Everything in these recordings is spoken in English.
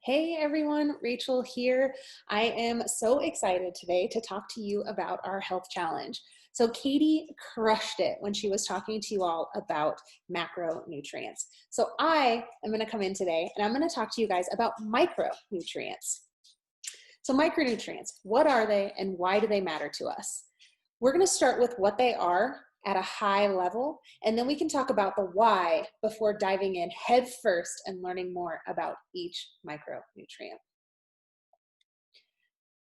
Hey everyone, Rachel here. I am so excited today to talk to you about our health challenge. So Katie crushed it when she was talking to you all about macronutrients. So I am going to come in today and I'm going to talk to you guys about micronutrients. So micronutrients, what are they and why do they matter to us? We're going to start with what they are at a high level, and then we can talk about the why before diving in head first and learning more about each micronutrient.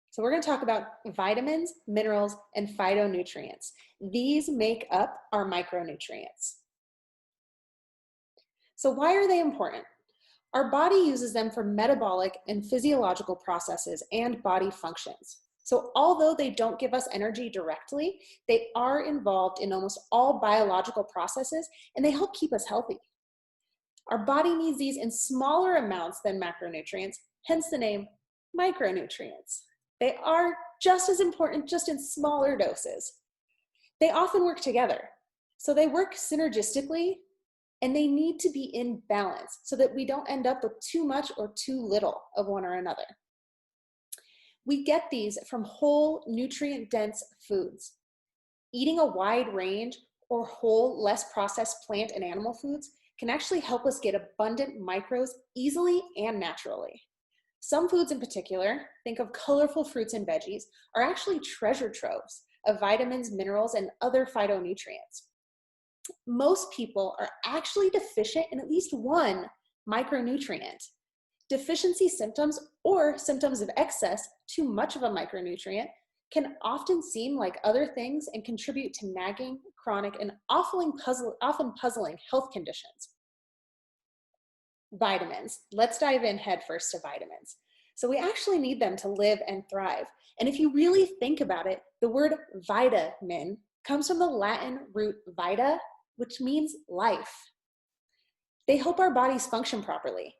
So we're going to talk about vitamins, minerals, and phytonutrients. These make up our micronutrients. So why are they important? Our body uses them for metabolic and physiological processes and body functions. So although they don't give us energy directly, they are involved in almost all biological processes and they help keep us healthy. Our body needs these in smaller amounts than macronutrients, hence the name micronutrients. They are just as important, just in smaller doses. They often work together. So they work synergistically and they need to be in balance so that we don't end up with too much or too little of one or another. We get these from whole, nutrient-dense foods. Eating a wide range or whole, less processed plant and animal foods can actually help us get abundant micros easily and naturally. Some foods in particular, think of colorful fruits and veggies, are actually treasure troves of vitamins, minerals, and other phytonutrients. Most people are actually deficient in at least one micronutrient. Deficiency symptoms or symptoms of excess, too much of a micronutrient, can often seem like other things and contribute to nagging, chronic, and often puzzling health conditions. Vitamins. Let's dive in head first to vitamins. So we actually need them to live and thrive. And if you really think about it, the word vitamin comes from the Latin root vita, which means life. They help our bodies function properly.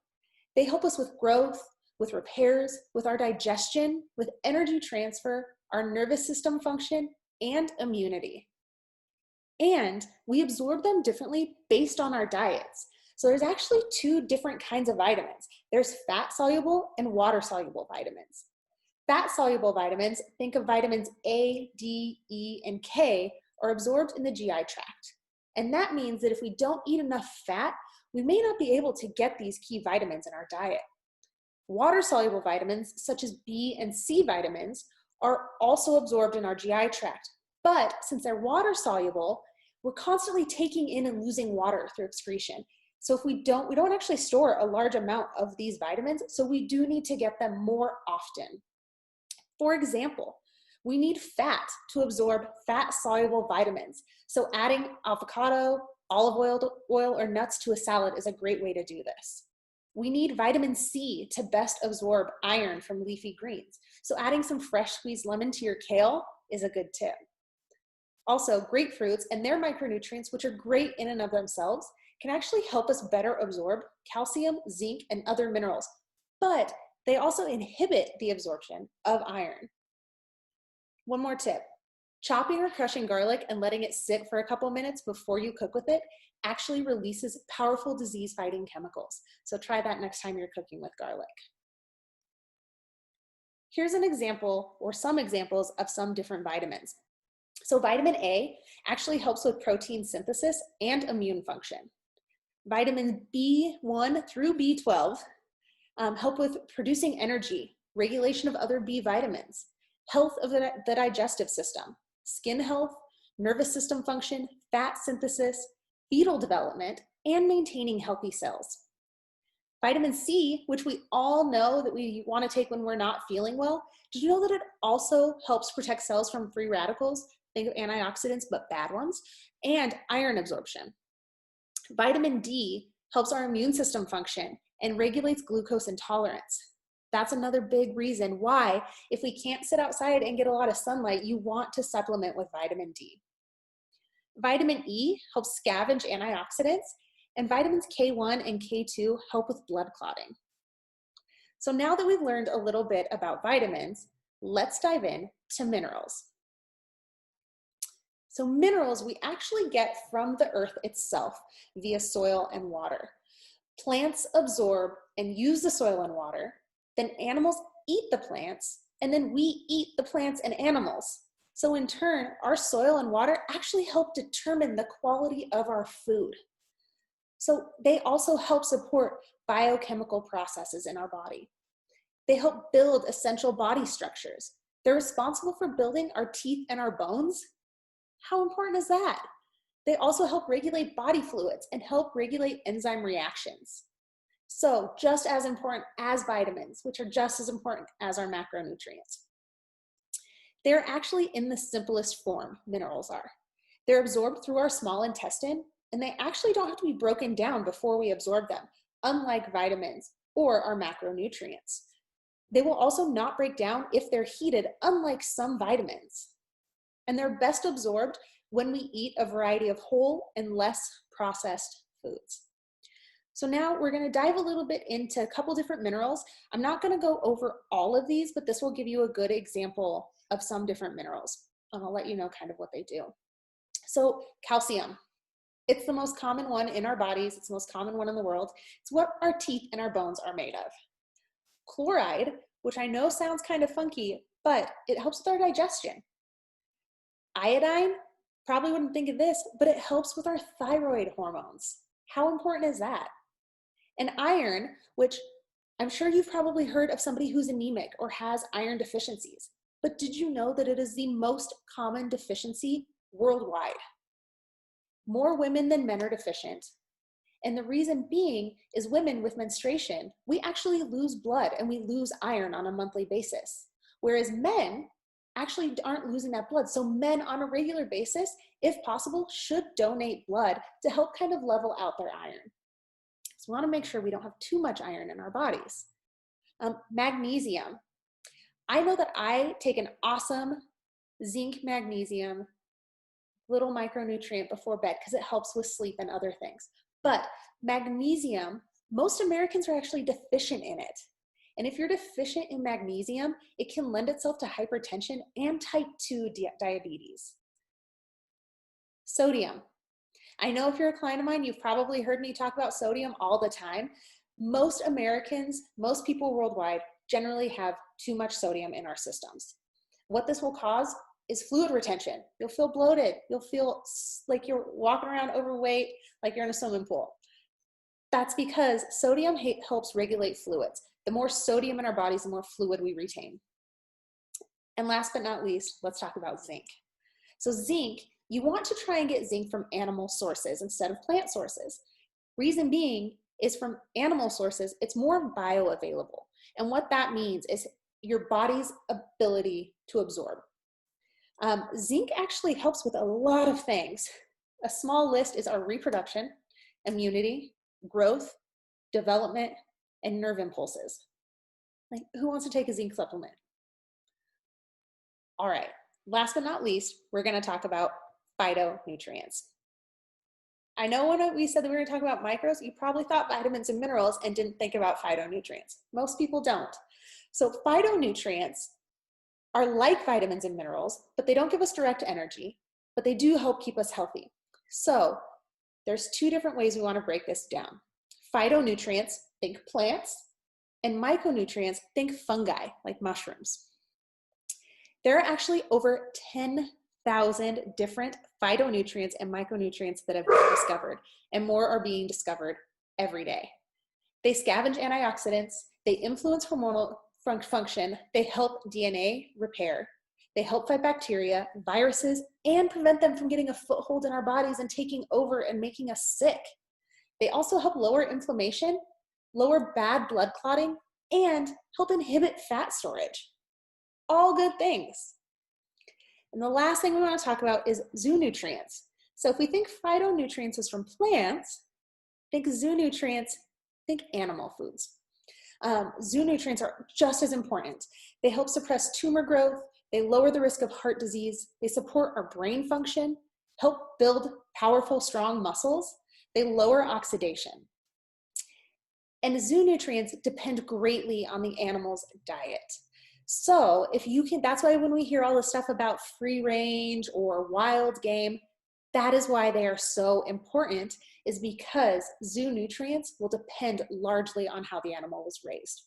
They help us with growth, with repairs, with our digestion, with energy transfer, our nervous system function, and immunity. And we absorb them differently based on our diets. So there's actually two different kinds of vitamins. There's fat-soluble and water-soluble vitamins. Fat-soluble vitamins, think of vitamins A, D, E, and K, are absorbed in the GI tract. And that means that if we don't eat enough fat, we may not be able to get these key vitamins in our diet. Water-soluble vitamins, such as B and C vitamins, are also absorbed in our GI tract. But since they're water-soluble, we're constantly taking in and losing water through excretion. So if we don't actually store a large amount of these vitamins, so we do need to get them more often. For example, we need fat to absorb fat-soluble vitamins. So adding avocado, olive oil, or nuts to a salad is a great way to do this. We need vitamin C to best absorb iron from leafy greens. So adding some fresh squeezed lemon to your kale is a good tip. Also, grapefruits and their micronutrients, which are great in and of themselves, can actually help us better absorb calcium, zinc, and other minerals. But they also inhibit the absorption of iron. One more tip. Chopping or crushing garlic and letting it sit for a couple minutes before you cook with it actually releases powerful disease-fighting chemicals. So try that next time you're cooking with garlic. Here's an example or some examples of some different vitamins. So vitamin A actually helps with protein synthesis and immune function. Vitamins B1 through B12 help with producing energy, regulation of other B vitamins, health of the digestive system, skin health, nervous system function, fat synthesis, fetal development, and maintaining healthy cells. Vitamin C, which we all know that we want to take when we're not feeling well, did you know that it also helps protect cells from free radicals? Think of antioxidants, but bad ones, and iron absorption. Vitamin D helps our immune system function and regulates glucose intolerance. That's another big reason why, if we can't sit outside and get a lot of sunlight, you want to supplement with vitamin D. Vitamin E helps scavenge antioxidants, and vitamins K1 and K2 help with blood clotting. So now that we've learned a little bit about vitamins, let's dive in to minerals. So minerals we actually get from the earth itself via soil and water. Plants absorb and use the soil and water, Then animals eat the plants, and then we eat the plants and animals. So in turn, our soil and water actually help determine the quality of our food. So they also help support biochemical processes in our body. They help build essential body structures. They're responsible for building our teeth and our bones. How important is that? They also help regulate body fluids and help regulate enzyme reactions. So just as important as vitamins, which are just as important as our macronutrients. They're actually in the simplest form, minerals are. They're absorbed through our small intestine, and they actually don't have to be broken down before we absorb them, unlike vitamins or our macronutrients. They will also not break down if they're heated, unlike some vitamins. And they're best absorbed when we eat a variety of whole and less processed foods. So now we're going to dive a little bit into a couple different minerals. I'm not going to go over all of these, but this will give you a good example of some different minerals. And I'll let you know kind of what they do. So calcium, it's the most common one in our bodies. It's the most common one in the world. It's what our teeth and our bones are made of. Chloride, which I know sounds kind of funky, but it helps with our digestion. Iodine, probably wouldn't think of this, but it helps with our thyroid hormones. How important is that? And iron, which I'm sure you've probably heard of somebody who's anemic or has iron deficiencies, but did you know that it is the most common deficiency worldwide? More women than men are deficient. And the reason being is women with menstruation, we actually lose blood and we lose iron on a monthly basis. Whereas men actually aren't losing that blood. So men on a regular basis, if possible, should donate blood to help kind of level out their iron. So we want to make sure we don't have too much iron in our bodies. Magnesium. I know that I take an awesome zinc magnesium little micronutrient before bed because it helps with sleep and other things. But magnesium, most Americans are actually deficient in it. And if you're deficient in magnesium, it can lend itself to hypertension and type 2 diabetes. Sodium. I know if you're a client of mine, you've probably heard me talk about sodium all the time. Most Americans, most people worldwide generally have too much sodium in our systems. What this will cause is fluid retention. You'll feel bloated. You'll feel like you're walking around overweight, like you're in a swimming pool. That's because sodium helps regulate fluids. The more sodium in our bodies, the more fluid we retain. And last but not least, let's talk about zinc. So zinc, you want to try and get zinc from animal sources instead of plant sources. Reason being is from animal sources, it's more bioavailable. And what that means is your body's ability to absorb. Zinc actually helps with a lot of things. A small list is our reproduction, immunity, growth, development, and nerve impulses. Like, who wants to take a zinc supplement? All right, last but not least, we're going to talk about phytonutrients. I know when we said that we were going to talk about micros, you probably thought vitamins and minerals and didn't think about phytonutrients. Most people don't. So phytonutrients are like vitamins and minerals, but they don't give us direct energy, but they do help keep us healthy. So there's two different ways we want to break this down. Phytonutrients, think plants, and micronutrients, think fungi, like mushrooms. There are actually over 10,000 different phytonutrients and micronutrients that have been discovered, and more are being discovered every day. They scavenge antioxidants, they influence hormonal function, they help DNA repair, they help fight bacteria, viruses, and prevent them from getting a foothold in our bodies and taking over and making us sick. They also help lower inflammation, lower bad blood clotting, and help inhibit fat storage. All good things. And the last thing we want to talk about is zoonutrients. So if we think phytonutrients is from plants, think zoonutrients, think animal foods. Zoonutrients are just as important. They help suppress tumor growth, they lower the risk of heart disease, they support our brain function, help build powerful, strong muscles, they lower oxidation. And zoonutrients depend greatly on the animal's diet. So if you can, that's why when we hear all this stuff about free range or wild game, that is why they are so important, is because zoonutrients will depend largely on how the animal was raised.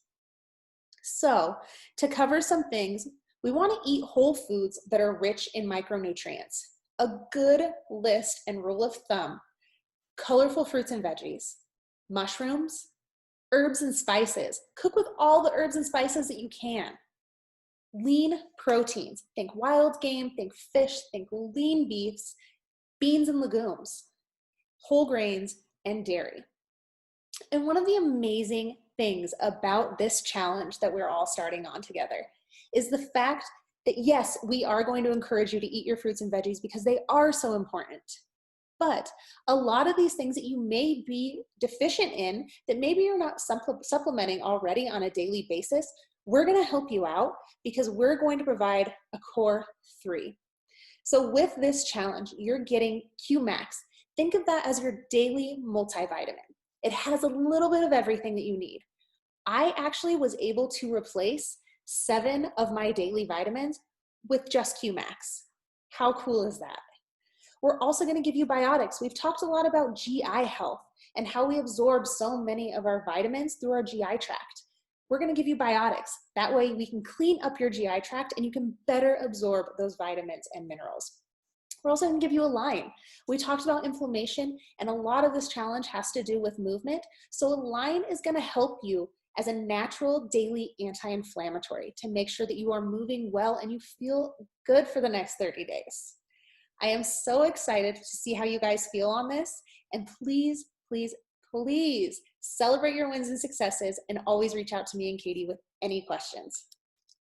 So to cover some things, we want to eat whole foods that are rich in micronutrients. A good list and rule of thumb: colorful fruits and veggies, mushrooms, herbs and spices. Cook with all the herbs and spices that you can. Lean proteins. Think wild game, think fish, think lean beefs, beans and legumes, whole grains, and dairy. And one of the amazing things about this challenge that we're all starting on together is the fact that, yes, we are going to encourage you to eat your fruits and veggies because they are so important. But a lot of these things that you may be deficient in, that maybe you're not supplementing already on a daily basis, we're going to help you out because we're going to provide a core 3. So with this challenge, you're getting QMax. Think of that as your daily multivitamin. It has a little bit of everything that you need. I actually was able to replace 7 of my daily vitamins with just QMax. How cool is that? We're also going to give you biotics. We've talked a lot about GI health and how we absorb so many of our vitamins through our GI tract. We're going to give you biotics. That way we can clean up your GI tract and you can better absorb those vitamins and minerals. We're also going to give you a line. We talked about inflammation, and a lot of this challenge has to do with movement. So a line is going to help you as a natural daily anti-inflammatory to make sure that you are moving well and you feel good for the next 30 days. I am so excited to see how you guys feel on this. And please, please, please celebrate your wins and successes and always reach out to me and Katie with any questions.